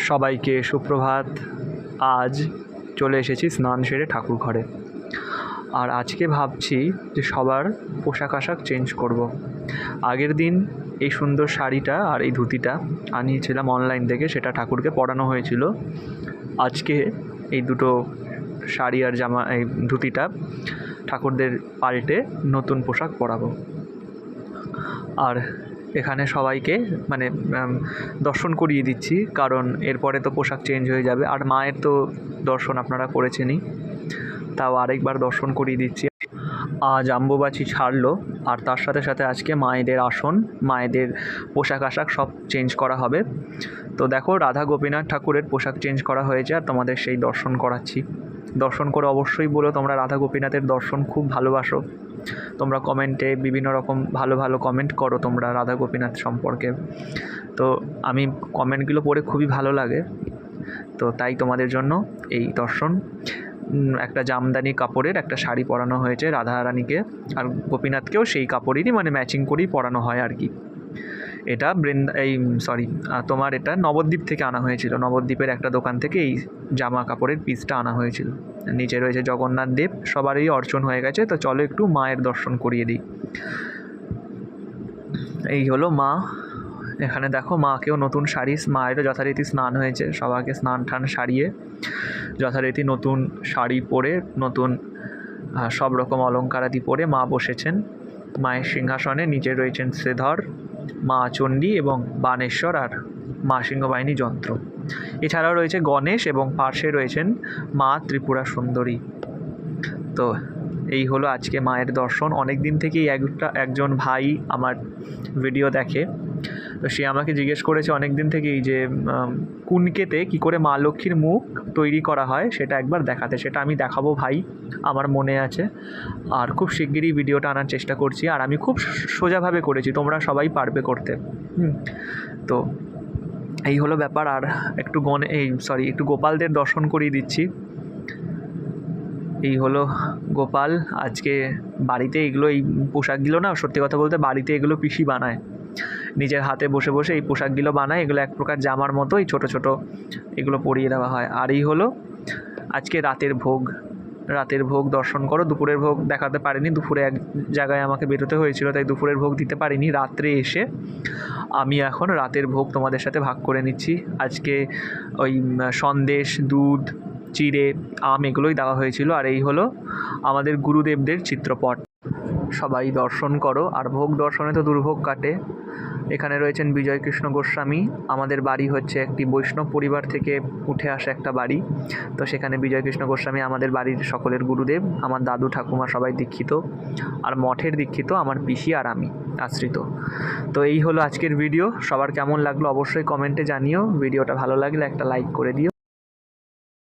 সবাইকে সুপ্রভাত। আজ চলে এসেছি স্নান সেরে ঠাকুর ঘরে। আর আজকে ভাবছি যে সবার পোশাক আশাক চেঞ্জ করব। আগের দিন এই সুন্দর শাড়িটা আর এই ধুতিটা আনিয়েছিলাম অনলাইন থেকে, সেটা ঠাকুরকে পরানো হয়েছিল। আজকে এই দুটো শাড়ি আর জামা, এই ধুতিটা ঠাকুরদের পাল্টে নতুন পোশাক পরাবো। আর এখানে সবাইকে দর্শন করিয়ে দিচ্ছি, কারণ এরপরে তো পোশাক চেঞ্জ হয়ে যাবে। আর মায়ের তো দর্শন আপনারা করেছেনই, তাও আরেকবার দর্শন করিয়ে দিচ্ছি। আজ অম্বুবাচী ছাড়লো, আর তার সাথে সাথে আজকে মায়েদের আসন, মায়েদের পোশাক আশাক সব চেঞ্জ করা হবে। তো দেখো, রাধা গোপীনাথ ঠাকুরের পোশাক চেঞ্জ করা হয়েছে, আর তোমাদের সেই দর্শন করাচ্ছি। দর্শন করে অবশ্যই বলো তোমরা রাধা গোপীনাথের দর্শন খুব ভালোবাসো। তোমরা কমেন্টে বিভিন্ন রকম ভালো ভালো কমেন্ট করো তোমরা রাধা গোপীনাথ সম্পর্কে। তো আমি কমেন্টগুলো পড়ে খুবই ভালো লাগে। তো তাই তোমাদের জন্য এই দর্শন। একটা জামদানি কাপড়ের একটা শাড়ি পরানো হয়েছে রাধা রানীকে, আর গোপীনাথকেও সেই কাপড়েরই ম্যাচিং করেই পরানো হয় আর কি। এটা তোমার এটা নবদ্বীপ থেকে আনা হয়েছিল। নবদ্বীপের একটা দোকান থেকে এই জামা কাপড়ের পিসটা আনা হয়েছিল। নিচে রয়েছে জগন্নাথ দেব, সবারই অর্চন হয়ে গেছে। তো চলো একটু মায়ের দর্শন করিয়ে দিই। এই হলো মা। এখানে দেখো, মাকেও নতুন শাড়ি, মায়েরও যথারীতি স্নান হয়েছে, সবাইকে স্নান টান সারিয়ে যথারীতি নতুন শাড়ি পরে, নতুন সব রকম অলঙ্কারাদি পরে মা বসেছেন মায়ের সিংহাসনে। নিচে রয়েছেন শ্রীধর, মা চণ্ডী এবং বানেশ্বর আর মা সিংহবাহিনী যন্ত্র। এছাড়াও রয়েছে গণেশ এবং পার্শ্বে রয়েছেন মা ত্রিপুরা সুন্দরী। তো এই হলো আজকে মায়ের দর্শন। অনেক দিন থেকেই একজন ভাই আমার ভিডিও দেখে, তো সে আমাকে জিজ্ঞেস করেছে অনেক দিন থেকেই যে কুনকেতে কী করে মা লক্ষ্মীর মুখ তৈরি করা হয় সেটা একবার দেখাতে। সেটা আমি দেখাবো ভাই, আমার মনে আছে। আর খুব শিগগিরই ভিডিওটা আনার চেষ্টা করছি। আর আমি খুব সোজাভাবে করেছি, তোমরা সবাই পারবে করতে। তো এই হলো ব্যাপার। আর একটু একটু গোপালদের দর্শন করিয়ে দিচ্ছি। এই হলো গোপাল। আজকে বাড়িতে এগুলো, এই পোশাকগুলো না, সত্যি কথা বলতে বাড়িতে এগুলো পিসি বানায়, নিজের হাতে বসে বসে এই পোশাকগুলো বানায়। এগুলো এক প্রকার জামার মতো, এই ছোটো ছোটো এগুলো পরিয়ে দেওয়া হয়। আর এই হলো আজকে রাতের ভোগ। রাতের ভোগ দর্শন করো। দুপুরের ভোগ দেখাতে পারিনি, দুপুরে এক জায়গায় আমাকে বেরোতে হয়েছিল, তাই দুপুরের ভোগ দিতে পারিনি। রাত্রে এসে আমি এখন রাতের ভোগ তোমাদের সাথে ভাগ করে নিচ্ছি। আজকে ওই সন্দেশ, দুধ, চিড়ে, আম এগুলোই দেওয়া হয়েছিল। আর এই হলো আমাদের গুরুদেবদের চিত্রপট। সবাই দর্শন করো। আর ভোগ দর্শনে তো দুর্ভোগ কাটে। এখানে রয়েছেন বিজয় কৃষ্ণ গোস্বামী। আমাদের বাড়ি হচ্ছে একটি বৈষ্ণব পরিবার থেকে উঠে আসা একটা বাড়ি। তো সেখানে বিজয় কৃষ্ণ গোস্বামী আমাদের বাড়ির সকলের গুরুদেব। আমার দাদু ঠাকুমা সবাই দীক্ষিত, আর মঠের দীক্ষিত আমার পিসি আর আমি আশ্রিত। তো এই হলো আজকের ভিডিও। সবার কেমন লাগলো অবশ্যই কমেন্টে জানিও। ভিডিওটা ভালো লাগলে একটা লাইক করে দিও।